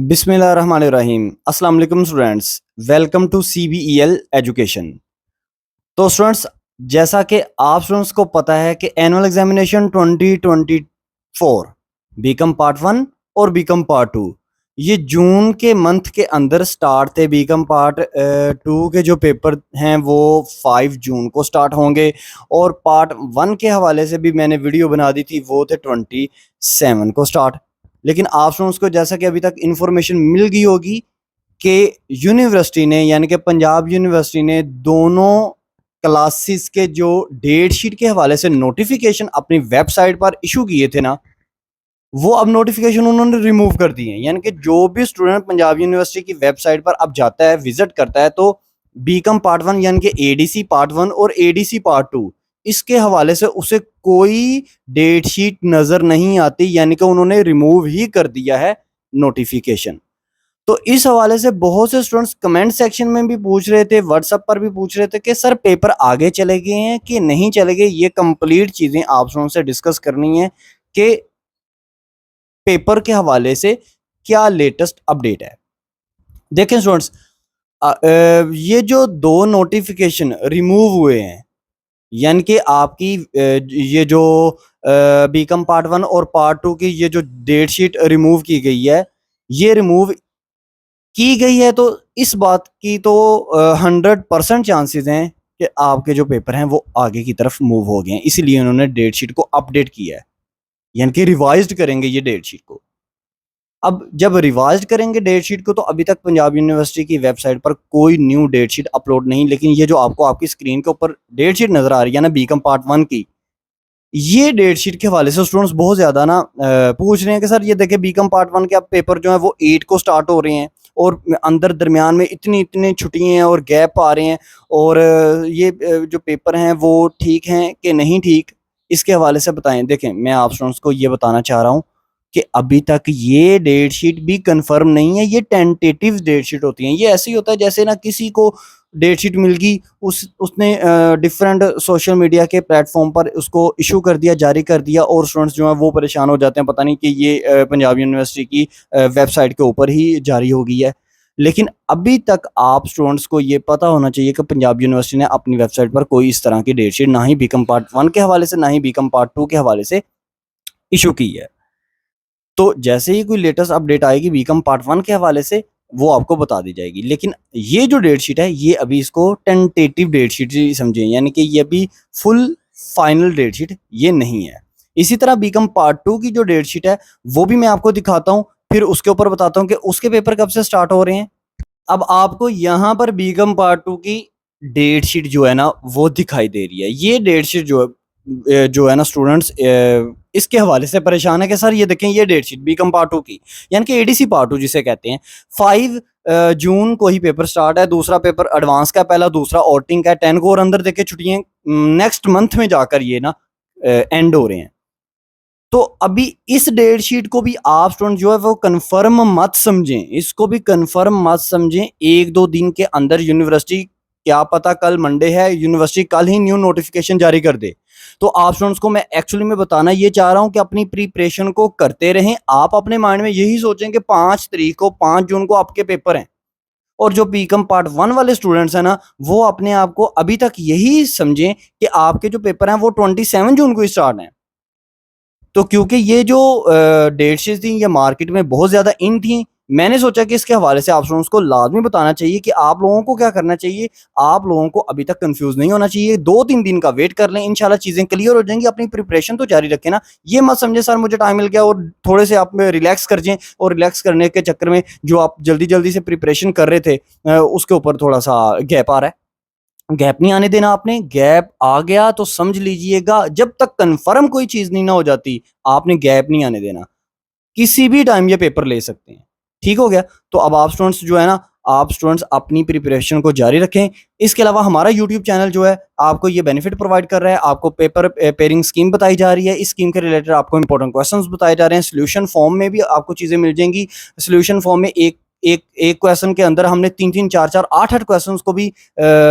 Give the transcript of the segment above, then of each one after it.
बिस्मिल्लाहिर्रहमानिर्रहीम। अस्सलाम वालेकुम students, welcome to CBEL education. तो स्टूडेंट्स, जैसा कि आप स्टूडेंट्स को पता है कि एनुअल एग्जामिनेशन 2024 बीकॉम पार्ट 1 और बीकॉम पार्ट 2 ये जून के मंथ के अंदर स्टार्ट थे। बीकॉम पार्ट 2 के जो पेपर हैं वो 5 जून को स्टार्ट होंगे और पार्ट 1 के हवाले से भी मैंने वीडियो बना दी थी, वो थे 27 को स्टार्ट। लेकिन आप स्टूडेंट्स को जैसा कि अभी तक इंफॉर्मेशन मिल गई होगी कि यूनिवर्सिटी ने यानी कि पंजाब यूनिवर्सिटी ने दोनों क्लासेस के जो डेट शीट के हवाले से नोटिफिकेशन अपनी वेबसाइट पर इशू किए थे ना, वो अब नोटिफिकेशन उन्होंने रिमूव कर दिए हैं। यानी कि जो भी स्टूडेंट पंजाब यूनिवर्सिटी की वेबसाइट पर अब जाता है, विजिट करता है, तो बीकॉम पार्ट 1 यानी कि एडीसी पार्ट 1 और एडीसी पार्ट 2 इसके हवाले से उसे कोई डेट शीट नजर नहीं आती, यानी कि उन्होंने रिमूव ही कर दिया है नोटिफिकेशन। तो इस हवाले से बहुत से स्टूडेंट्स कमेंट सेक्शन में भी पूछ रहे थे, व्हाट्सएप पर भी पूछ रहे थे कि सर पेपर आगे चले गए हैं कि नहीं चले गए। ये कंप्लीट चीजें आप स्टूडेंट्स से डिस्कस करनी है कि पेपर के हवाले से क्या लेटेस्ट अपडेट है। देखें स्टूडेंट्स, ये जो दो नोटिफिकेशन रिमूव हुए हैं, यानी कि आपकी ये जो बीकॉम पार्ट 1 और पार्ट 2 की ये जो डेट शीट रिमूव की गई है, ये रिमूव की गई है, तो इस बात की तो 100% चांसेस हैं कि आपके जो पेपर हैं वो आगे की तरफ मूव हो गए हैं। इसीलिए उन्होंने डेट शीट को अपडेट किया है, यानी कि रिवाइज्ड करेंगे ये डेट शीट को। अब जब रिवाइज करेंगे डेट शीट को, तो अभी तक पंजाब यूनिवर्सिटी की वेबसाइट पर कोई न्यू डेट शीट अपलोड नहीं, लेकिन ये जो आपको आपकी स्क्रीन के ऊपर डेट शीट नजर आ रही है ना बीकॉम पार्ट 1 की, ये डेट शीट के हवाले से स्टूडेंट्स बहुत ज्यादा ना पूछ रहे हैं कि सर ये देखे बीकॉम पार्ट 1 के अब पेपर जो है वो 8 को स्टार्ट हो रहे हैं और अंदर दरमियान में इतनी इतनी छुट्टियां हैं और गैप आ रहे हैं, और ये जो पेपर हैं वो ठीक हैं कि नहीं ठीक, इसके हवाले से बताएं। देखें, मैं आप स्टूडेंट्स को ये बताना चाह रहा हूँ कि अभी तक ये डेट शीट भी कंफर्म नहीं है। ये टेंटेटिव डेट शीट होती हैं। ये ऐसे ही होता है जैसे ना किसी को डेट शीट मिल गई, उसने डिफरेंट सोशल मीडिया के प्लेटफॉर्म पर उसको इशू कर दिया, जारी कर दिया, और स्टूडेंट्स जो हैं वो परेशान हो जाते हैं, पता नहीं कि ये पंजाब यूनिवर्सिटी की वेबसाइट के ऊपर ही जारी हो गई है। लेकिन अभी तक आप स्टूडेंट्स को ये पता होना चाहिए कि पंजाब यूनिवर्सिटी ने अपनी वेबसाइट पर कोई इस तरह की डेट शीट ना ही बीकॉम पार्ट 1 के हवाले से ना ही बीकॉम पार्ट 2 के हवाले से इशू की है। तो जैसे ही कोई लेटेस्ट अपडेट आएगी बीकॉम पार्ट 1 के हवाले से, वो आपको बता दी जाएगी। लेकिन ये जो डेट शीट है, ये अभी इसको टेंटेटिव डेट शीट ही समझें, यानी कि ये अभी फुल फाइनल डेट शीट ये नहीं है। इसी तरह बीकॉम पार्ट 2 की जो डेट शीट है वो भी मैं आपको दिखाता हूँ, फिर उसके ऊपर बताता हूँ कि उसके पेपर कब से स्टार्ट हो रहे हैं। अब आपको यहाँ पर बीकॉम पार्ट 2 की डेट शीट जो है ना वो दिखाई दे रही है। ये डेट शीट जो है ना स्टूडेंट्स, इसके हवाले से परेशान है कि सर ये देखें, ये डेट शीट बीकॉम पार्ट 2 की यानी कि एडीसी पार्ट 2 जिसे कहते हैं, 5 जून को ही पेपर स्टार्ट है। दूसरा पेपर एडवांस का पहला, दूसरा ऑटिंग का 10 को, और अंदर देखे छुट्टियां नेक्स्ट मंथ में जाकर ये ना एंड हो रहे हैं। तो अभी इस डेट शीट को भी आप स्टूडेंट जो है वो कंफर्म मत समझें, इसको भी कंफर्म मत समझें। 1-2 दिन के अंदर यूनिवर्सिटी, क्या पता कल मंडे है, यूनिवर्सिटी कल ही न्यू नोटिफिकेशन जारी कर दे। तो आप स्टूडेंट्स को मैं एक्चुअली में बताना ये चाह रहा हूं कि अपनी प्रिपरेशन को करते रहें। आप अपने माइंड में यही सोचें कि 5 तारीख को, 5 जून को आपके पेपर हैं, और जो बीकॉम पार्ट 1 वाले स्टूडेंट्स हैं ना, वो अपने आप को अभी तक यही समझें कि आपके जो पेपर हैं वो 27 जून को ही स्टार्ट हैं। तो क्योंकि ये जो डेट शीट्स थी ये मार्केट में बहुत ज़्यादा इन थी, मैंने सोचा कि इसके हवाले से आप स्टूडेंट्स को लाजमी बताना चाहिए कि आप लोगों को क्या करना चाहिए। आप लोगों को अभी तक कंफ्यूज नहीं होना चाहिए, 2-3 दिन का वेट कर लें, इंशाल्लाह चीज़ें क्लियर हो जाएंगी। अपनी प्रिपरेशन तो जारी रखें ना, ये मत समझे सर मुझे टाइम मिल गया और थोड़े से आप रिलैक्स कर जाएं, और रिलैक्स करने के चक्कर में जो आप जल्दी जल्दी से प्रिपरेशन कर रहे थे उसके ऊपर थोड़ा सा गैप आ रहा है। गैप नहीं आने देना आपने। गैप आ गया तो समझ लीजिएगा, जब तक कंफर्म कोई चीज नहीं ना हो जाती, आपने गैप नहीं आने देना। किसी भी टाइम ये पेपर ले सकते हैं, ठीक हो गया। तो अब आप स्टूडेंट्स जो है ना, आप स्टूडेंट्स अपनी प्रिपरेशन को जारी रखें। इसके अलावा हमारा यूट्यूब चैनल जो है आपको ये बेनिफिट प्रोवाइड कर रहा है, आपको पेपर पेयरिंग स्कीम बताई जा रही है, इस स्कीम के रिलेटेड आपको इंपॉर्टेंट क्वेश्चंस बताए जा रहे हैं, सोल्यूशन फॉर्म में भी आपको चीजें मिल जाएंगी। सोल्यूशन फॉर्म में एक एक एक क्वेश्चन के अंदर हमने 3-3, 4-4, 8-8 क्वेश्चंस को भी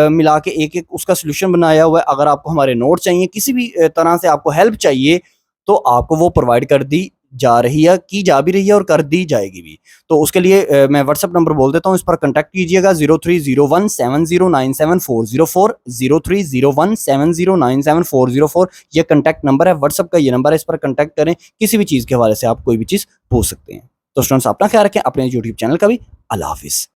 मिला के एक एक उसका सोल्यूशन बनाया हुआ है। अगर आपको हमारे नोट चाहिए, किसी भी तरह से आपको हेल्प चाहिए, तो आपको वो प्रोवाइड कर दी जा रही है, की जा भी रही है और कर दी जाएगी भी। तो उसके लिए मैं व्हाट्सअप नंबर बोल देता हूँ, इस पर कॉन्टैक्ट कीजिएगा 030170974040 030170974040। ये कॉन्टैक्ट नंबर है, व्हाट्सअप का ये नंबर है, इस पर कॉन्टैक्ट करें। किसी भी चीज़ के हवाले से आप कोई भी चीज़ पूछ सकते हैं। तो स्टूडेंट्स अपना ख्याल रखें, अपने यूट्यूब चैनल का भी। अल्लाह हाफिज़।